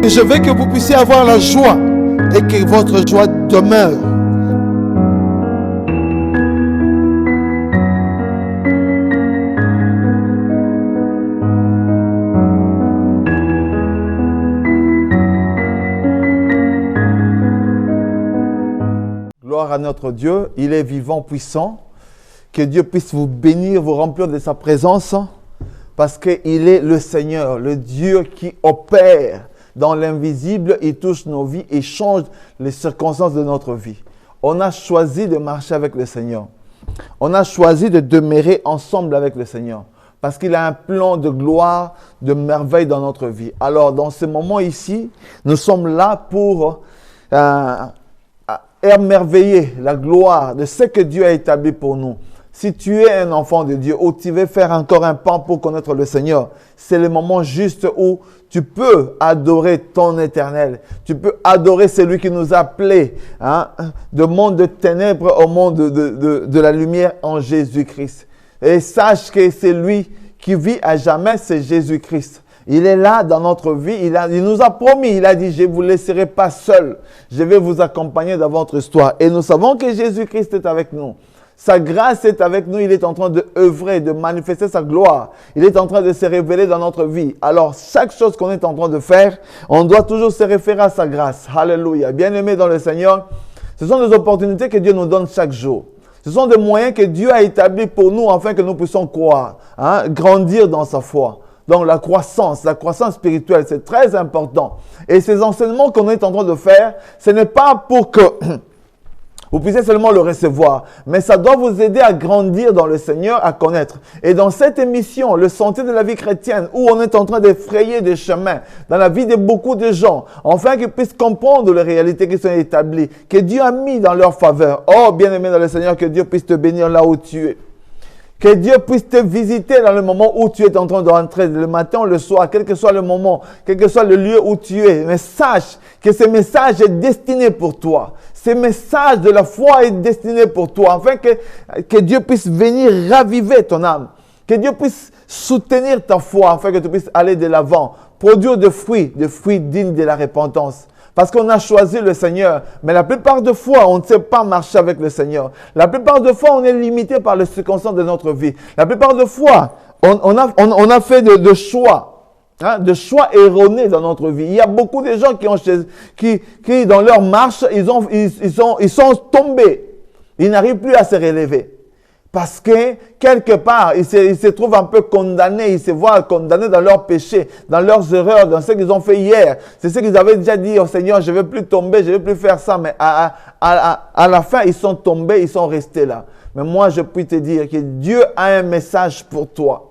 Et je veux que vous puissiez avoir la joie et que votre joie demeure. Gloire à notre Dieu, il est vivant, puissant. Que Dieu puisse vous bénir, vous remplir de sa présence, parce qu'il est le Seigneur, le Dieu qui opère dans l'invisible. Il touche nos vies et change les circonstances de notre vie. On a choisi de marcher avec le Seigneur. On a choisi de demeurer ensemble avec le Seigneur, parce qu'il a un plan de gloire, de merveille dans notre vie. Alors, dans ce moment ici, nous sommes là pour émerveiller la gloire de ce que Dieu a établi pour nous. Si tu es un enfant de Dieu ou tu veux faire encore un pas pour connaître le Seigneur, c'est le moment juste où tu peux adorer ton Éternel. Tu peux adorer celui qui nous a appelés de monde de ténèbres au monde de la lumière en Jésus-Christ. Et sache que c'est lui qui vit à jamais, c'est Jésus-Christ. Il est là dans notre vie, il nous a promis, il a dit, je ne vous laisserai pas seul, je vais vous accompagner dans votre histoire. Et nous savons que Jésus-Christ est avec nous. Sa grâce est avec nous, il est en train d'œuvrer, de manifester sa gloire. Il est en train de se révéler dans notre vie. Alors, chaque chose qu'on est en train de faire, on doit toujours se référer à sa grâce. Alléluia. Bien-aimés dans le Seigneur, ce sont des opportunités que Dieu nous donne chaque jour. Ce sont des moyens que Dieu a établis pour nous afin que nous puissions croire, grandir dans sa foi. Donc, la croissance spirituelle, c'est très important. Et ces enseignements qu'on est en train de faire, ce n'est pas pour que vous puissiez seulement le recevoir, mais ça doit vous aider à grandir dans le Seigneur, à connaître. Et dans cette émission, le sentier de la vie chrétienne, où on est en train de frayer des chemins dans la vie de beaucoup de gens, afin qu'ils puissent comprendre les réalités qui sont établies, que Dieu a mis dans leur faveur. Oh, bien-aimé dans le Seigneur, que Dieu puisse te bénir là où tu es. Que Dieu puisse te visiter dans le moment où tu es en train de rentrer, le matin ou le soir, quel que soit le moment, quel que soit le lieu où tu es. Mais sache que ce message est destiné pour toi. Ce message de la foi est destiné pour toi, afin que Dieu puisse venir raviver ton âme. Que Dieu puisse soutenir ta foi, afin que tu puisses aller de l'avant, produire des fruits dignes de la repentance. Parce qu'on a choisi le Seigneur, mais la plupart de fois, on ne sait pas marcher avec le Seigneur. La plupart de fois, on est limité par les circonstances de notre vie. La plupart de fois, on a fait de choix, de choix erronés dans notre vie. Il y a beaucoup de gens qui dans leur marche, ils sont tombés. Ils n'arrivent plus à se relever. Parce que, quelque part, ils se trouvent un peu condamnés, ils se voient condamnés dans leurs péchés, dans leurs erreurs, dans ce qu'ils ont fait hier. C'est ce qu'ils avaient déjà dit au Seigneur, je ne vais plus tomber, je ne vais plus faire ça. Mais à la fin, ils sont tombés, ils sont restés là. Mais moi, je puis te dire que Dieu a un message pour toi.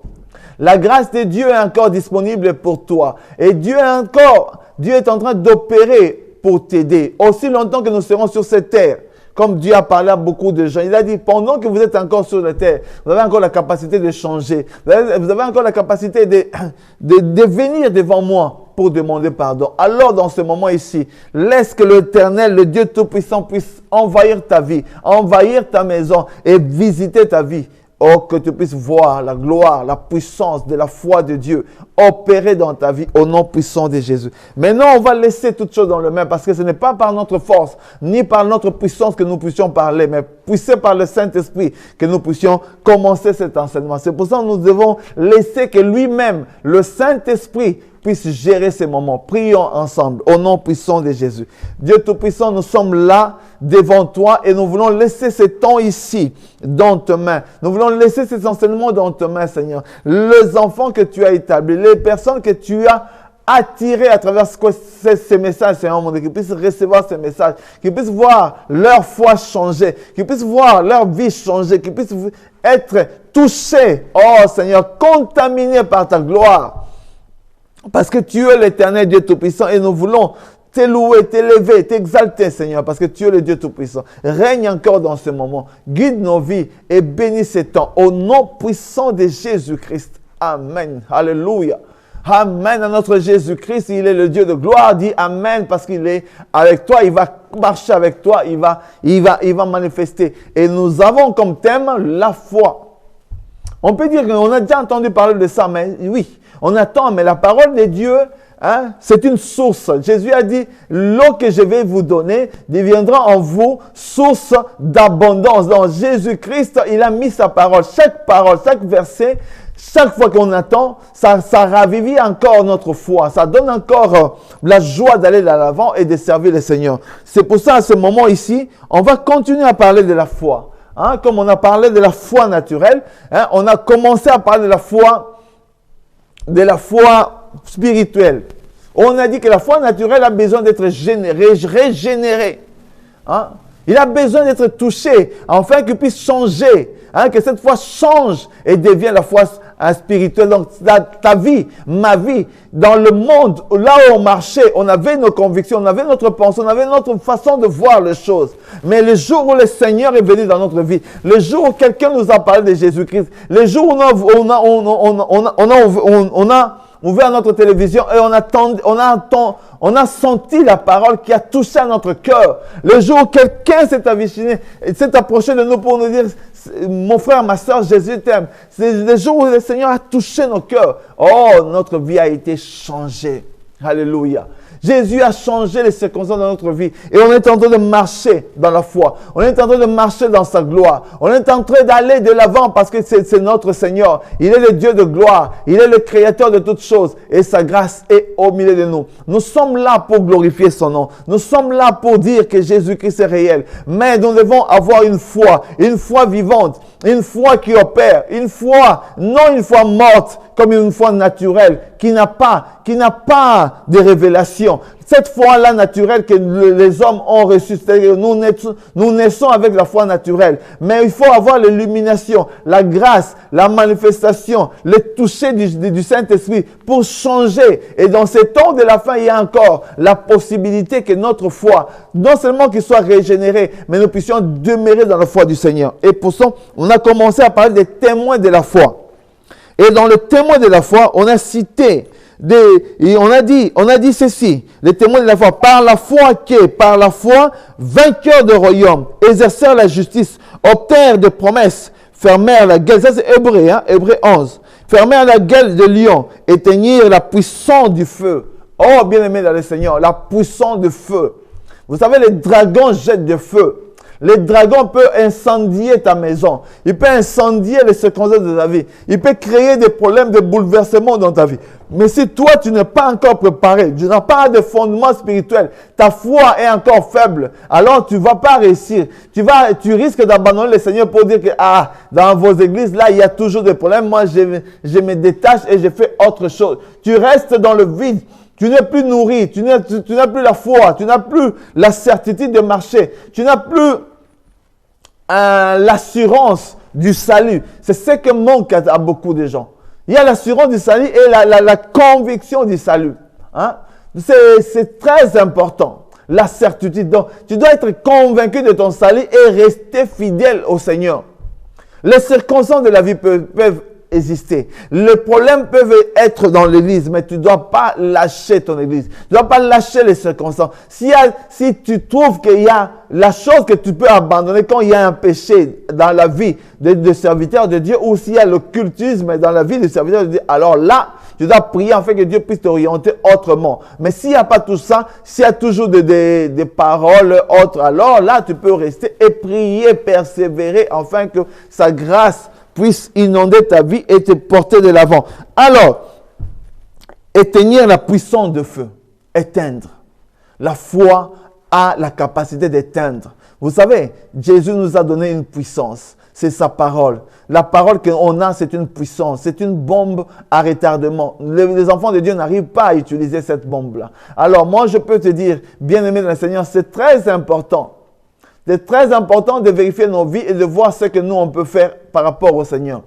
La grâce de Dieu est encore disponible pour toi. Et Dieu est en train d'opérer pour t'aider. Aussi longtemps que nous serons sur cette terre. Comme Dieu a parlé à beaucoup de gens, il a dit, pendant que vous êtes encore sur la terre, vous avez encore la capacité de changer. Vous avez encore la capacité de venir devant moi pour demander pardon. Alors, dans ce moment ici, laisse que l'Éternel, le Dieu Tout-Puissant, puisse envahir ta vie, envahir ta maison et visiter ta vie. Oh, que tu puisses voir la gloire, la puissance de la foi de Dieu opérer dans ta vie au nom puissant de Jésus. Maintenant, on va laisser toutes choses dans le main parce que ce n'est pas par notre force ni par notre puissance que nous puissions parler, mais poussé par le Saint-Esprit que nous puissions commencer cet enseignement. C'est pour ça que nous devons laisser que lui-même, le Saint-Esprit, puisse gérer ces moments. Prions ensemble au nom puissant de Jésus. Dieu Tout-Puissant, nous sommes là devant toi et nous voulons laisser ce temps ici dans tes mains. Nous voulons laisser ces enseignements dans tes mains, Seigneur. Les enfants que tu as établis, les personnes que tu as attirées à travers ces messages, Seigneur mon Dieu, qu'ils puissent recevoir ces messages, qu'ils puissent voir leur foi changer, qu'ils puissent voir leur vie changer, qu'ils puissent être touchés, oh Seigneur, contaminés par ta gloire. Parce que tu es l'Éternel Dieu Tout-Puissant et nous voulons t'élouer, t'élever, t'exalter, Seigneur, parce que tu es le Dieu Tout-Puissant. Règne encore dans ce moment. Guide nos vies et bénis ces temps. Au nom puissant de Jésus-Christ. Amen. Alléluia. Amen à notre Jésus-Christ. Il est le Dieu de gloire. Dis Amen parce qu'il est avec toi. Il va marcher avec toi. Il va manifester. Et nous avons comme thème la foi. On peut dire qu'on a déjà entendu parler de ça, mais oui, on attend, mais la parole de Dieu, hein, c'est une source. Jésus a dit, l'eau que je vais vous donner deviendra en vous source d'abondance. Donc Jésus-Christ, il a mis sa parole, chaque verset, chaque fois qu'on attend, ça ravivit encore notre foi. Ça donne encore la joie d'aller de l'avant et de servir le Seigneur. C'est pour ça, à ce moment ici, on va continuer à parler de la foi. Hein, comme on a parlé de la foi naturelle, hein, on a commencé à parler de la foi spirituelle. On a dit que la foi naturelle a besoin d'être régénérée. Hein? Il a besoin d'être touché, afin qu'il puisse changer, hein, que cette foi change et devienne la foi spirituelle. Donc, ta vie, ma vie, dans le monde, là où on marchait, on avait nos convictions, on avait notre pensée, on avait notre façon de voir les choses. Mais le jour où le Seigneur est venu dans notre vie, le jour où quelqu'un nous a parlé de Jésus-Christ, le jour où on a ouvert notre télévision et on a senti la parole qui a touché à notre cœur. Le jour où quelqu'un s'est approché de nous pour nous dire, mon frère, ma soeur, Jésus t'aime. C'est le jour où le Seigneur a touché nos cœurs. Oh, notre vie a été changée. Alléluia. Jésus a changé les circonstances de notre vie et on est en train de marcher dans la foi. On est en train de marcher dans sa gloire. On est en train d'aller de l'avant parce que c'est notre Seigneur. Il est le Dieu de gloire. Il est le créateur de toutes choses et sa grâce est au milieu de nous. Nous sommes là pour glorifier son nom. Nous sommes là pour dire que Jésus-Christ est réel. Mais nous devons avoir une foi vivante, une foi qui opère, non une foi morte comme une foi naturelle qui n'a pas de révélation. Cette foi-là naturelle que les hommes ont reçue, c'est-à-dire nous naissons avec la foi naturelle. Mais il faut avoir l'illumination, la grâce, la manifestation, le toucher du Saint-Esprit pour changer. Et dans ces temps de la fin, il y a encore la possibilité que notre foi, non seulement qu'elle soit régénérée, mais nous puissions demeurer dans la foi du Seigneur. Et pour ça, on a commencé à parler des témoins de la foi. Et dans le témoin de la foi, on a cité et on a dit ceci, les témoins de la foi, par la foi, vainqueurs de royaume, exercèrent la justice, obtinrent des promesses, fermèrent la gueule, ça c'est Hébreu 11, fermèrent la gueule de lion, éteignirent la puissance du feu. Oh, bien-aimé dans le Seigneur, la puissance du feu. Vous savez, les dragons jettent du feu. Les dragons peuvent incendier ta maison. Il peut incendier les circonstances de ta vie. Il peut créer des problèmes de bouleversement dans ta vie. Mais si toi, tu n'es pas encore préparé, tu n'as pas de fondement spirituel, ta foi est encore faible, alors tu ne vas pas réussir. Tu risques d'abandonner le Seigneur pour dire que dans vos églises, là, il y a toujours des problèmes. Moi, je me détache et je fais autre chose. Tu restes dans le vide. Tu n'es plus nourri. Tu n'as plus la foi. Tu n'as plus la certitude de marcher. Tu n'as plus l'assurance du salut. C'est ce que manque à beaucoup de gens. Il y a l'assurance du salut et la conviction du salut. Hein? C'est très important. La certitude. Donc, tu dois être convaincu de ton salut et rester fidèle au Seigneur. Les circonstances de la vie peuvent exister. Les problèmes peuvent être dans l'église, mais tu ne dois pas lâcher ton église. Tu ne dois pas lâcher les circonstances. Si tu trouves qu'il y a la chose que tu peux abandonner quand il y a un péché dans la vie de serviteur de Dieu ou s'il y a l'occultisme dans la vie de serviteur de Dieu, alors là, tu dois prier afin que Dieu puisse t'orienter autrement. Mais s'il n'y a pas tout ça, s'il y a toujours des paroles autres, alors là, tu peux rester et prier, persévérer afin que sa grâce puisse inonder ta vie et te porter de l'avant. Alors, éteindre la puissance de feu. Éteindre. La foi a la capacité d'éteindre. Vous savez, Jésus nous a donné une puissance. C'est sa parole. La parole qu'on a, c'est une puissance. C'est une bombe à retardement. Les enfants de Dieu n'arrivent pas à utiliser cette bombe-là. Alors, moi, je peux te dire, bien-aimé dans le Seigneur, c'est très important. C'est très important de vérifier nos vies et de voir ce que nous, on peut faire par rapport au Seigneur.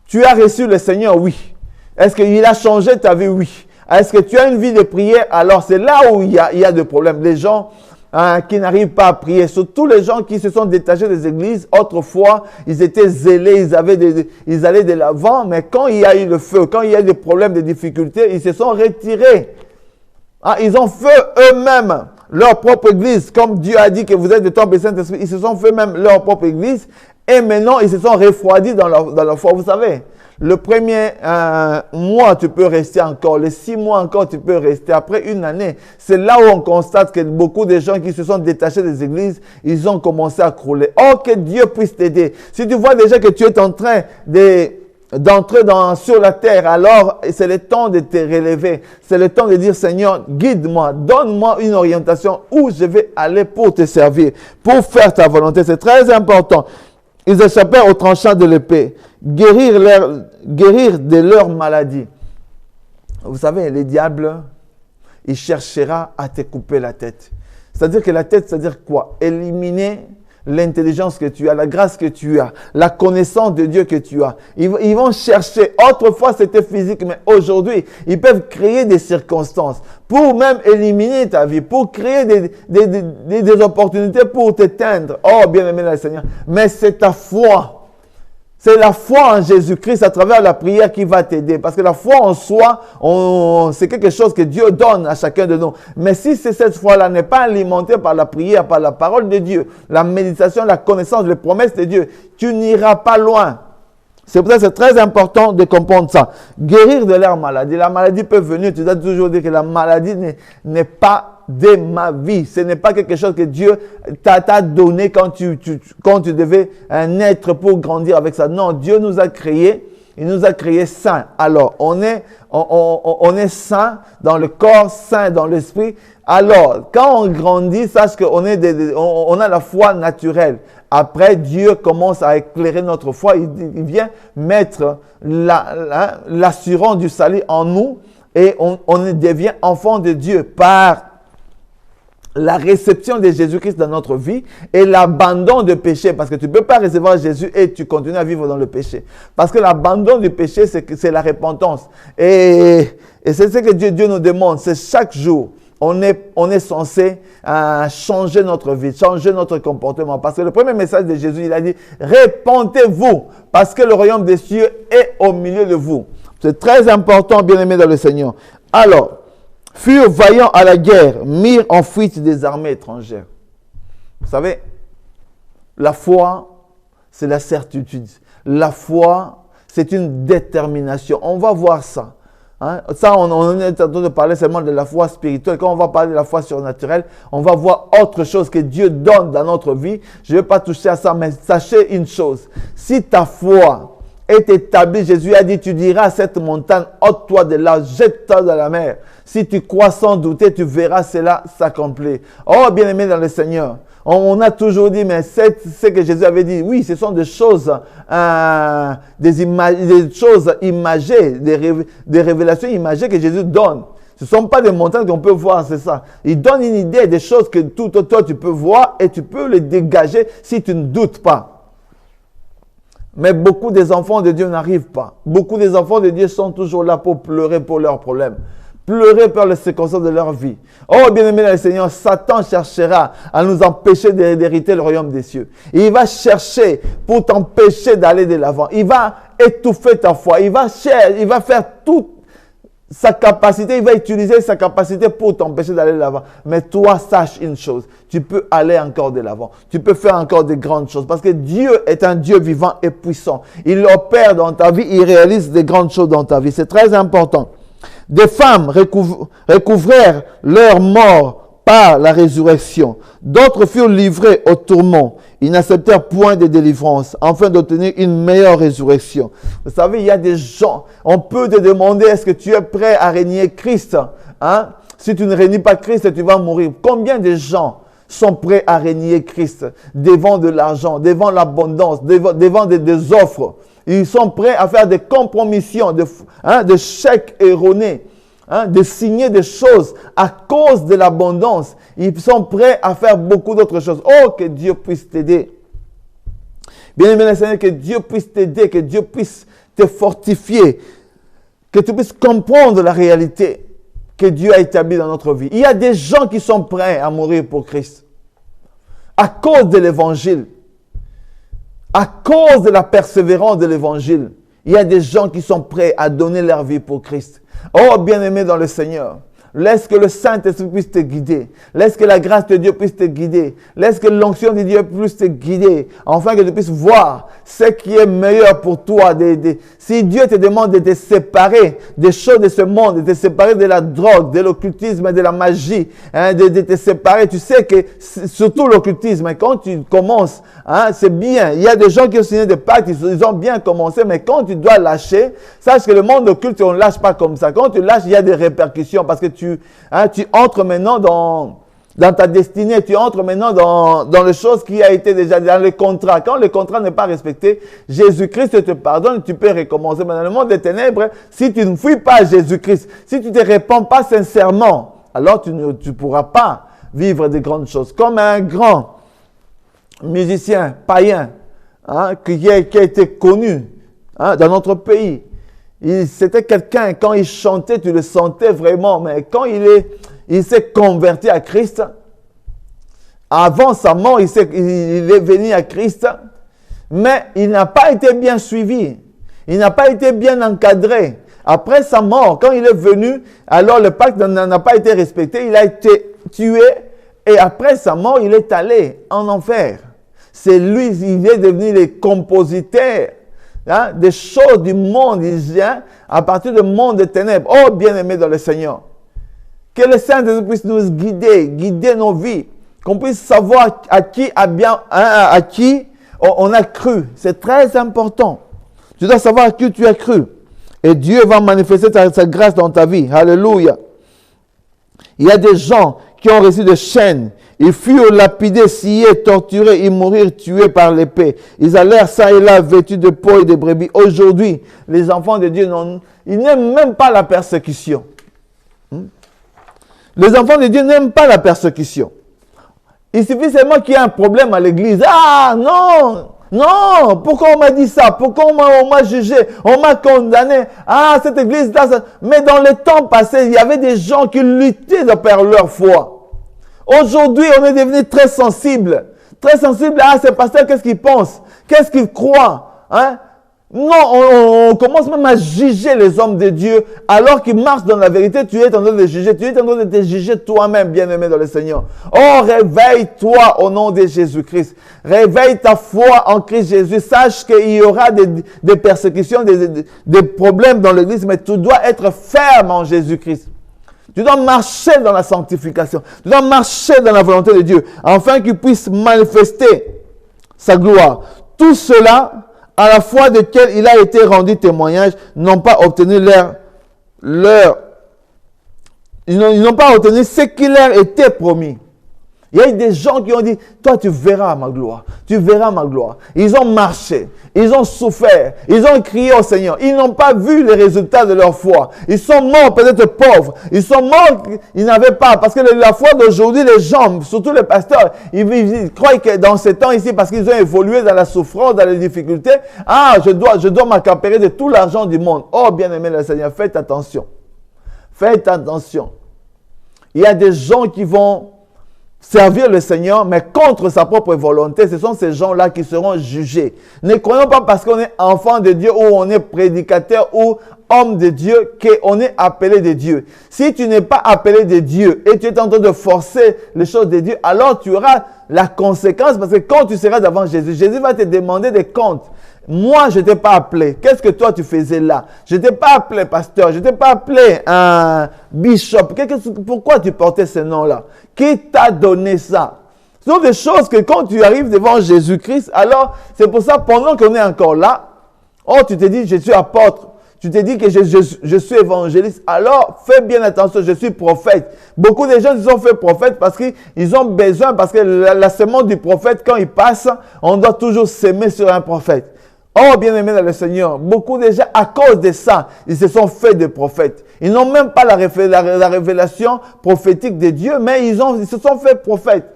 Tu as reçu le Seigneur, oui. Est-ce qu'il a changé ta vie? Oui. Est-ce que tu as une vie de prière? Alors, c'est là où il y a des problèmes. Les gens qui n'arrivent pas à prier, surtout les gens qui se sont détachés des églises. Autrefois, ils étaient zélés, ils allaient de l'avant, mais quand il y a eu le feu, quand il y a eu des problèmes, des difficultés, ils se sont retirés. Ils ont fait eux-mêmes leur propre église, comme Dieu a dit que vous êtes le temple du Saint-Esprit. Ils se sont fait même leur propre église Et maintenant, ils se sont refroidis dans leur foi. Vous savez, le premier mois, tu peux rester encore. Les 6 mois encore, tu peux rester. Après une année, c'est là où on constate que beaucoup de gens qui se sont détachés des églises, ils ont commencé à crouler. Oh, que Dieu puisse t'aider. Si tu vois déjà que tu es en train d'entrer sur la terre, alors c'est le temps de te relever. C'est le temps de dire, Seigneur, guide-moi, donne-moi une orientation où je vais aller pour te servir, pour faire ta volonté. C'est très important. Ils échappèrent au tranchant de l'épée, guérir de leur maladie. Vous savez, les diables, il cherchera à te couper la tête. C'est-à-dire que la tête, c'est-à-dire quoi? Éliminer l'intelligence que tu as, la grâce que tu as, la connaissance de Dieu que tu as. Ils vont chercher. Autrefois, c'était physique, mais aujourd'hui, ils peuvent créer des circonstances pour même éliminer ta vie, pour créer des opportunités pour t'éteindre. Oh, bien-aimé le Seigneur. Mais c'est ta foi. C'est la foi en Jésus-Christ à travers la prière qui va t'aider. Parce que la foi en soi, c'est quelque chose que Dieu donne à chacun de nous. Mais si cette foi-là n'est pas alimentée par la prière, par la parole de Dieu, la méditation, la connaissance, les promesses de Dieu, tu n'iras pas loin. C'est pour ça que c'est très important de comprendre ça. Guérir de leur maladie. La maladie peut venir. Tu dois toujours dire que la maladie n'est pas de ma vie. Ce n'est pas quelque chose que Dieu t'a donné quand tu devais naître pour grandir avec ça. Non, Dieu nous a créés. Il nous a créés sains. Alors, on est sains dans le corps, sains dans l'esprit. Alors, quand on grandit, sache qu'on on a la foi naturelle. Après, Dieu commence à éclairer notre foi. Il vient mettre l'assurance du salut en nous et on devient enfant de Dieu par la réception de Jésus-Christ dans notre vie et l'abandon du péché. Parce que tu ne peux pas recevoir Jésus et tu continues à vivre dans le péché. Parce que l'abandon du péché, c'est la repentance. Et c'est ce que Dieu nous demande. C'est chaque jour. On est censé changer notre vie, changer notre comportement. Parce que le premier message de Jésus, il a dit, répentez-vous parce que le royaume des cieux est au milieu de vous. C'est très important, bien-aimé dans le Seigneur. Alors, furent vaillants à la guerre, mirent en fuite des armées étrangères. Vous savez, la foi, c'est la certitude. La foi, c'est une détermination. On va voir ça. Hein? Ça, on est en train de parler seulement de la foi spirituelle. Quand on va parler de la foi surnaturelle, on va voir autre chose que Dieu donne dans notre vie. Je ne vais pas toucher à ça, mais sachez une chose. Si ta foi est établi, Jésus a dit, tu diras à cette montagne, ôte-toi de là, jette-toi dans la mer. Si tu crois sans douter, tu verras cela s'accomplir. Oh, bien-aimé dans le Seigneur, on a toujours dit, mais c'est ce que Jésus avait dit. Oui, ce sont des choses, des choses imagées, des révélations imagées que Jésus donne. Ce ne sont pas des montagnes qu'on peut voir, c'est ça. Il donne une idée des choses que toi, tu peux voir et tu peux les dégager si tu ne doutes pas. Mais beaucoup des enfants de Dieu n'arrivent pas. Beaucoup des enfants de Dieu sont toujours là pour pleurer pour leurs problèmes. Pleurer par les circonstances de leur vie. Oh, bien-aimé dans le Seigneur, Satan cherchera à nous empêcher d'hériter le royaume des cieux. Il va chercher pour t'empêcher d'aller de l'avant. Il va étouffer ta foi. Il va faire toute sa capacité, il va utiliser sa capacité pour t'empêcher d'aller de l'avant. Mais toi, sache une chose, tu peux aller encore de l'avant. Tu peux faire encore de grandes choses. Parce que Dieu est un Dieu vivant et puissant. Il opère dans ta vie, il réalise de grandes choses dans ta vie. C'est très important. Des femmes recouvrèrent leur mort par la résurrection. D'autres furent livrés au tourment. Ils n'acceptèrent point de délivrance, afin d'obtenir une meilleure résurrection. Vous savez, il y a des gens, on peut te demander, est-ce que tu es prêt à régner Christ? Hein? Si tu ne régnes pas Christ, tu vas mourir. Combien de gens sont prêts à régner Christ devant de l'argent, devant l'abondance, devant des offres? Ils sont prêts à faire des compromissions, de chèques erronés, de signer des choses à cause de l'abondance. Ils sont prêts à faire beaucoup d'autres choses. Oh, que Dieu puisse t'aider. Bien-aimé Seigneur, que Dieu puisse t'aider, que Dieu puisse te fortifier, que tu puisses comprendre la réalité que Dieu a établie dans notre vie. Il y a des gens qui sont prêts à mourir pour Christ à cause de l'évangile. À cause de la persévérance de l'évangile, il y a des gens qui sont prêts à donner leur vie pour Christ. Oh, bien-aimés dans le Seigneur, Laisse que le Saint-Esprit puisse te guider. Laisse que la grâce de Dieu puisse te guider. Laisse que l'onction de Dieu puisse te guider. Afin que tu puisses voir ce qui est meilleur pour toi. Si Dieu te demande de te séparer des choses de ce monde, de te séparer de la drogue, de l'occultisme, de la magie, de te séparer, tu sais que surtout l'occultisme, quand tu commences, c'est bien. Il y a des gens qui ont signé des pactes, ils ont bien commencé, mais quand tu dois lâcher, sache que le monde occulte, on ne lâche pas comme ça. Quand tu lâches, il y a des répercussions parce que tu entres maintenant dans ta destinée, tu entres maintenant dans les choses qui a été déjà dans le contrat. Quand le contrat n'est pas respecté, Jésus-Christ te pardonne, tu peux recommencer. Mais dans le monde des ténèbres, si tu ne fuis pas Jésus-Christ, si tu ne te répands pas sincèrement, alors tu ne pourras pas vivre de grandes choses. Comme un grand musicien païen qui a été connu dans notre pays. C'était quelqu'un, quand il chantait, tu le sentais vraiment, mais quand il s'est converti à Christ, avant sa mort, il est venu à Christ, mais il n'a pas été bien suivi, il n'a pas été bien encadré. Après sa mort, quand il est venu, alors le pacte n'a pas été respecté, il a été tué, et après sa mort, il est allé en enfer. C'est lui, il est devenu le compositeur des choses du monde, il vient à partir du monde des ténèbres. Oh, bien-aimé dans le Seigneur, que le Saint-Esprit puisse nous guider nos vies, qu'on puisse savoir à qui on a cru. C'est très important. Tu dois savoir à qui tu as cru. Et Dieu va manifester sa grâce dans ta vie. Alléluia. Il y a des gens qui ont reçu des chaînes. Ils furent lapidés, sciés, torturés, ils moururent tués par l'épée. Ils allèrent ça et là vêtus de peau et de brebis. Aujourd'hui, les enfants de Dieu, ils n'aiment même pas la persécution. Les enfants de Dieu n'aiment pas la persécution. Il suffit seulement qu'il y ait un problème à l'église. Ah non, non, pourquoi on m'a dit ça? Pourquoi on m'a jugé? On m'a condamné. Ah, cette église-là. Mais dans le temps passé, il y avait des gens qui luttaient par leur foi. Aujourd'hui, on est devenu très sensible. Très sensible à ce pasteur, qu'est-ce qu'il pense? Qu'est-ce qu'il croit? Non, on commence même à juger les hommes de Dieu alors qu'ils marchent dans la vérité. Tu es en train de juger. Tu es en train de te juger toi-même, bien-aimé dans le Seigneur. Oh, réveille-toi au nom de Jésus-Christ. Réveille ta foi en Christ Jésus. Sache qu'il y aura des persécutions, des problèmes dans l'église, mais tu dois être ferme en Jésus-Christ. Tu dois marcher dans la sanctification. Tu dois marcher dans la volonté de Dieu, afin qu'il puisse manifester sa gloire. Tout cela, à la foi desquels il a été rendu témoignage, n'ont pas obtenu ils n'ont pas obtenu ce qui leur était promis. Il y a eu des gens qui ont dit, toi tu verras ma gloire, tu verras ma gloire. Ils ont marché, ils ont souffert, ils ont crié au Seigneur. Ils n'ont pas vu les résultats de leur foi. Ils sont morts peut-être pauvres, ils sont morts, ils n'avaient pas. Parce que la foi d'aujourd'hui, les gens, surtout les pasteurs, ils croient que dans ces temps ici, parce qu'ils ont évolué dans la souffrance, dans les difficultés, je dois m'accaparer de tout l'argent du monde. Oh bien-aimé le Seigneur, faites attention. Faites attention. Il y a des gens qui vont servir le Seigneur, mais contre sa propre volonté. Ce sont ces gens-là qui seront jugés. Ne croyons pas parce qu'on est enfant de Dieu ou on est prédicateur ou homme de Dieu qu'on est appelé de Dieu. Si tu n'es pas appelé de Dieu et tu es en train de forcer les choses de Dieu, alors tu auras la conséquence parce que quand tu seras devant Jésus, Jésus va te demander des comptes. Moi, je ne t'ai pas appelé. Qu'est-ce que toi, tu faisais là? Je ne t'ai pas appelé pasteur. Je ne t'ai pas appelé un bishop. Pourquoi tu portais ce nom-là? Qui t'a donné ça? Ce sont des choses que quand tu arrives devant Jésus-Christ, alors c'est pour ça, pendant qu'on est encore là, tu te dis, je suis apôtre. Tu te dis que je suis évangéliste. Alors, fais bien attention, je suis prophète. Beaucoup de gens se sont fait prophète parce qu'ils ont besoin, parce que la semence du prophète, quand il passe, on doit toujours s'aimer sur un prophète. Oh, bien-aimé dans le Seigneur, beaucoup de gens, à cause de ça, ils se sont faits des prophètes. Ils n'ont même pas la révélation prophétique de Dieu, mais ils se sont faits prophètes.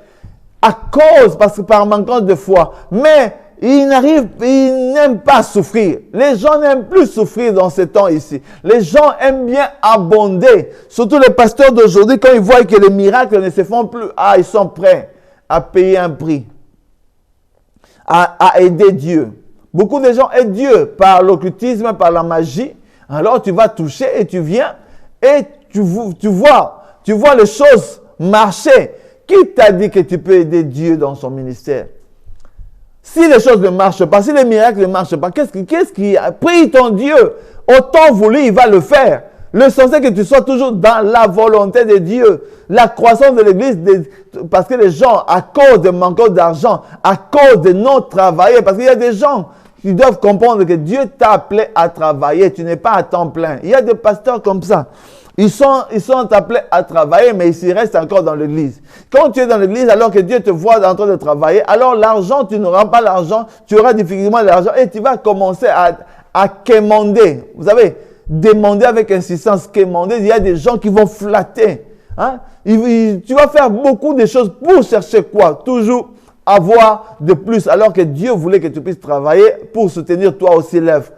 À cause, parce que par manquance de foi. Mais ils n'aiment pas souffrir. Les gens n'aiment plus souffrir dans ces temps ici. Les gens aiment bien abonder. Surtout les pasteurs d'aujourd'hui, quand ils voient que les miracles ne se font plus, ils sont prêts à payer un prix, à aider Dieu. Beaucoup de gens aident Dieu par l'occultisme, par la magie. Alors tu vas toucher et tu viens et tu vois Tu vois les choses marcher. Qui t'a dit que tu peux aider Dieu dans son ministère? Si les choses ne marchent pas, si les miracles ne marchent pas, qu'est-ce qui prie ton Dieu? Autant voulu, il va le faire. L'essentiel c'est que tu sois toujours dans la volonté de Dieu. La croissance de l'Église, parce que les gens, à cause de manque d'argent, à cause de non travailler, parce qu'il y a des gens qui doivent comprendre que Dieu t'a appelé à travailler. Tu n'es pas à temps plein. Il y a des pasteurs comme ça. Ils sont appelés à travailler, mais ils restent encore dans l'église. Quand tu es dans l'église, alors que Dieu te voit en train de travailler, alors l'argent, tu n'auras pas l'argent, tu auras difficilement l'argent et tu vas commencer à quémander. Vous savez, demander avec insistance, quémander, il y a des gens qui vont flatter. Hein? Tu vas faire beaucoup de choses pour chercher quoi? Toujours avoir de plus, alors que Dieu voulait que tu puisses travailler pour soutenir toi aussi l'œuvre.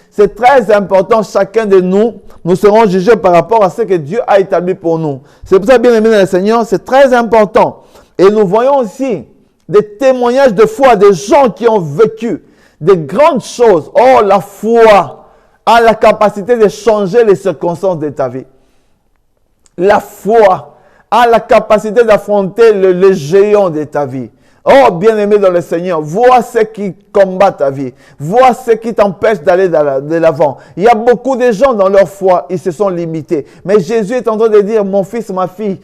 C'est très important, chacun de nous, nous serons jugés par rapport à ce que Dieu a établi pour nous. C'est pour ça, bien aimé dans le Seigneur, c'est très important. Et nous voyons aussi des témoignages de foi, des gens qui ont vécu des grandes choses. Oh, la foi a la capacité de changer les circonstances de ta vie. La foi a la capacité d'affronter le géant de ta vie. Oh, bien-aimé dans le Seigneur, vois ce qui combat ta vie. Vois ce qui t'empêche d'aller de l'avant. Il y a beaucoup de gens dans leur foi, ils se sont limités. Mais Jésus est en train de dire, mon fils, ma fille,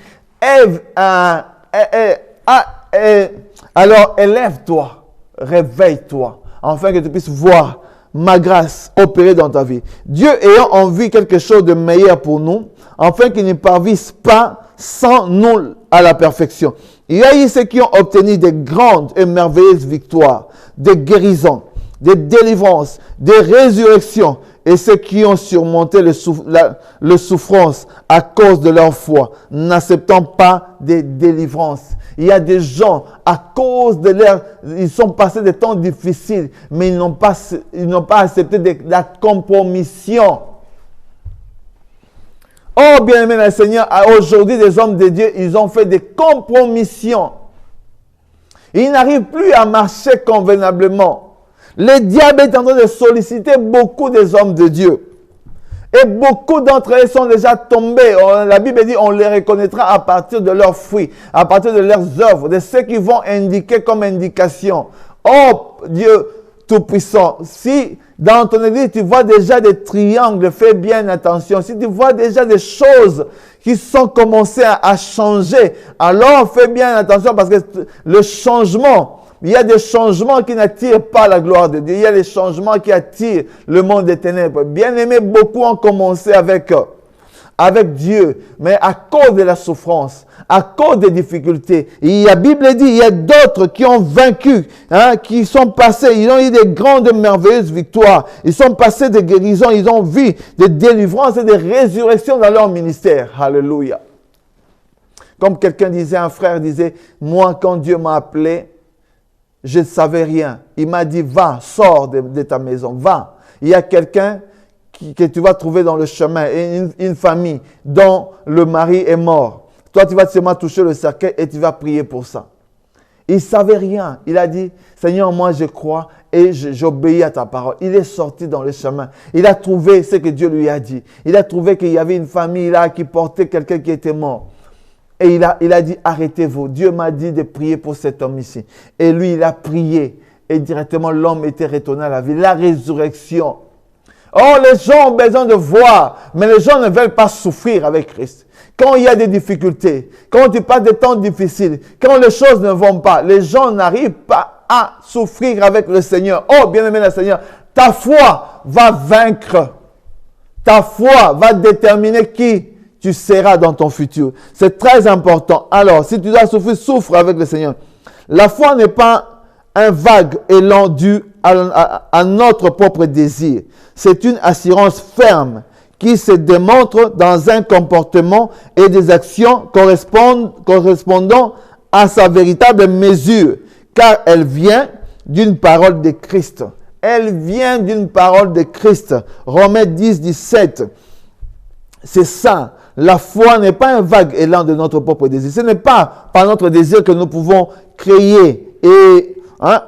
alors élève-toi, réveille-toi, afin que tu puisses voir ma grâce opérer dans ta vie. Dieu ayant envie quelque chose de meilleur pour nous, afin qu'il ne parvise pas sans nous à la perfection. Il y a eu ceux qui ont obtenu des grandes et merveilleuses victoires, des guérisons, des délivrances, des résurrections, et ceux qui ont surmonté le souffrance à cause de leur foi, n'acceptant pas des délivrances. Il y a des gens, à cause de ils sont passés des temps difficiles, mais ils n'ont pas accepté la compromission. Oh, bien-aimé dans le Seigneur, aujourd'hui, des hommes de Dieu, ils ont fait des compromissions. Ils n'arrivent plus à marcher convenablement. Le diable est en train de solliciter beaucoup des hommes de Dieu. Et beaucoup d'entre eux sont déjà tombés. La Bible dit on les reconnaîtra à partir de leurs fruits, à partir de leurs œuvres, de ce qu'ils vont indiquer comme indication. Oh, Dieu Tout-Puissant, si dans ton église, tu vois déjà des triangles, fais bien attention. Si tu vois déjà des choses qui sont commencées à changer, alors fais bien attention parce que le changement, il y a des changements qui n'attirent pas la gloire de Dieu. Il y a des changements qui attirent le monde des ténèbres. Bien aimé, beaucoup ont commencé avec Dieu, mais à cause de la souffrance, à cause des difficultés. Et la Bible dit, il y a d'autres qui ont vaincu, qui sont passés, ils ont eu des grandes merveilleuses victoires. Ils sont passés des guérisons, ils ont vu des délivrances et des résurrections dans leur ministère. Alléluia. Comme quelqu'un disait, un frère disait, moi quand Dieu m'a appelé, je ne savais rien. Il m'a dit, va, sors de ta maison, va. Il y a quelqu'un que tu vas trouver dans le chemin, une famille dont le mari est mort. Toi, tu vas seulement toucher le cercueil et tu vas prier pour ça. Il ne savait rien. Il a dit, Seigneur, moi je crois et j'obéis à ta parole. Il est sorti dans le chemin. Il a trouvé ce que Dieu lui a dit. Il a trouvé qu'il y avait une famille là qui portait quelqu'un qui était mort. Et il a dit, arrêtez-vous. Dieu m'a dit de prier pour cet homme ici. Et lui, il a prié. Et directement, l'homme était retourné à la vie. La résurrection. Oh, les gens ont besoin de voir, mais les gens ne veulent pas souffrir avec Christ. Quand il y a des difficultés, quand tu passes des temps difficiles, quand les choses ne vont pas, les gens n'arrivent pas à souffrir avec le Seigneur. Oh, bien-aimé le Seigneur, ta foi va vaincre. Ta foi va déterminer qui tu seras dans ton futur. C'est très important. Alors, si tu dois souffrir, souffre avec le Seigneur. La foi n'est pas un vague élan dû à notre propre désir. C'est une assurance ferme qui se démontre dans un comportement et des actions correspondant à sa véritable mesure, car elle vient d'une parole de Christ. Elle vient d'une parole de Christ. Romains 10, 17. C'est ça. La foi n'est pas un vague élan de notre propre désir. Ce n'est pas par notre désir que nous pouvons créer et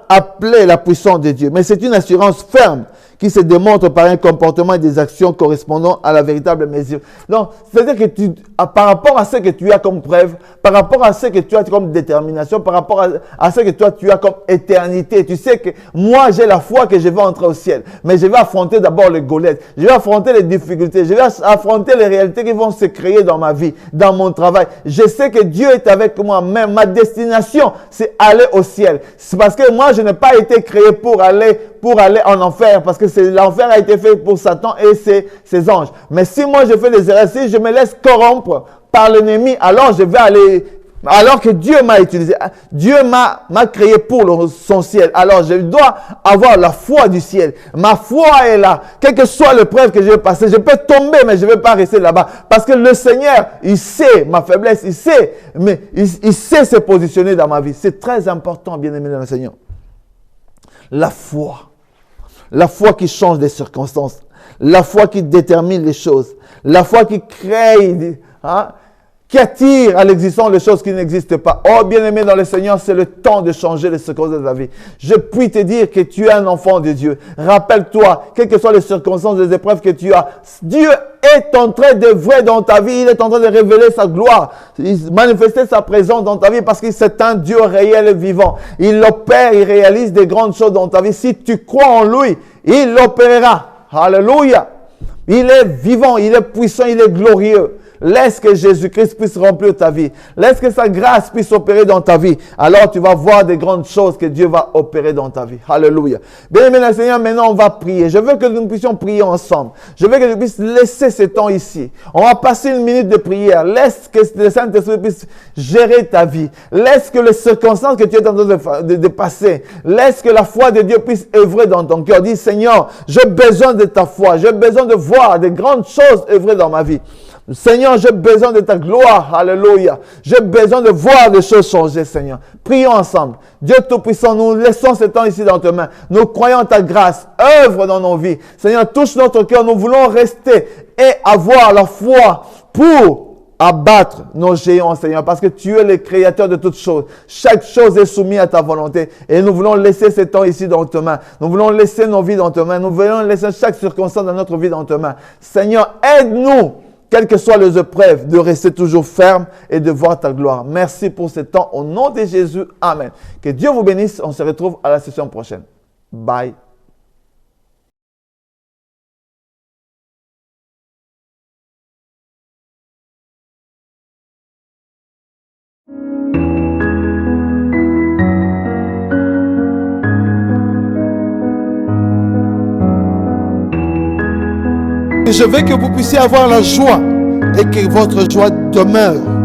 appeler la puissance de Dieu. Mais c'est une assurance ferme qui se démontre par un comportement et des actions correspondant à la véritable mesure. Donc, c'est-à-dire que par rapport à ce que tu as comme preuve, par rapport à ce que tu as comme détermination, par rapport à ce que toi tu as comme éternité, tu sais que moi j'ai la foi que je vais entrer au ciel, mais je vais affronter d'abord les Goliaths, je vais affronter les difficultés, je vais affronter les réalités qui vont se créer dans ma vie, dans mon travail. Je sais que Dieu est avec moi, même ma destination, c'est aller au ciel. C'est parce que moi, je n'ai pas été créé pour aller en enfer, parce que l'enfer a été fait pour Satan et ses anges. Mais si moi je fais des erreurs, si je me laisse corrompre par l'ennemi, alors je vais aller, alors que Dieu m'a utilisé, Dieu m'a créé pour son ciel. Alors je dois avoir la foi du ciel. Ma foi est là. Quelle que soit l'épreuve que je vais passer, je peux tomber, mais je ne vais pas rester là-bas. Parce que le Seigneur, il sait ma faiblesse, il sait, mais il sait se positionner dans ma vie. C'est très important, bien-aimé dans le Seigneur. La foi. La foi qui change les circonstances. La foi qui détermine les choses. La foi qui crée, qui attire à l'existence les choses qui n'existent pas. Oh, bien-aimé dans le Seigneur, c'est le temps de changer les circonstances de ta vie. Je puis te dire que tu es un enfant de Dieu. Rappelle-toi, quelles que soient les circonstances, les épreuves que tu as, Dieu est en train d'œuvrer dans ta vie. Il est en train de révéler sa gloire, manifester sa présence dans ta vie parce que c'est un Dieu réel et vivant. Il opère, il réalise des grandes choses dans ta vie. Si tu crois en lui, il l'opérera. Alléluia. Il est vivant, il est puissant, il est glorieux. Laisse que Jésus-Christ puisse remplir ta vie. Laisse que sa grâce puisse opérer dans ta vie. Alors tu vas voir des grandes choses que Dieu va opérer dans ta vie. Alléluia. Bien-aimé le Seigneur, maintenant on va prier. Je veux que nous puissions prier ensemble. Je veux que tu puisses laisser ce temps ici. On va passer une minute de prière. Laisse que le Saint-Esprit puisse gérer ta vie. Laisse que les circonstances que tu es en train de passer, laisse que la foi de Dieu puisse œuvrer dans ton cœur. Dis, Seigneur, j'ai besoin de ta foi. J'ai besoin de voir des grandes choses œuvrer dans ma vie. Seigneur, j'ai besoin de ta gloire. Alléluia. J'ai besoin de voir des choses changer, Seigneur. Prions ensemble. Dieu Tout-Puissant, nous laissons ce temps ici dans tes mains. Nous croyons en ta grâce. Œuvre dans nos vies. Seigneur, touche notre cœur. Nous voulons rester et avoir la foi pour abattre nos géants, Seigneur, parce que tu es le créateur de toutes choses. Chaque chose est soumise à ta volonté. Et nous voulons laisser ce temps ici dans tes mains. Nous voulons laisser nos vies dans tes mains. Nous voulons laisser chaque circonstance de notre vie dans tes mains. Seigneur, aide-nous, quelles que soient les épreuves, de rester toujours ferme et de voir ta gloire. Merci pour ce temps. Au nom de Jésus, amen. Que Dieu vous bénisse. On se retrouve à la session prochaine. Bye. Je veux que vous puissiez avoir la joie et que votre joie demeure.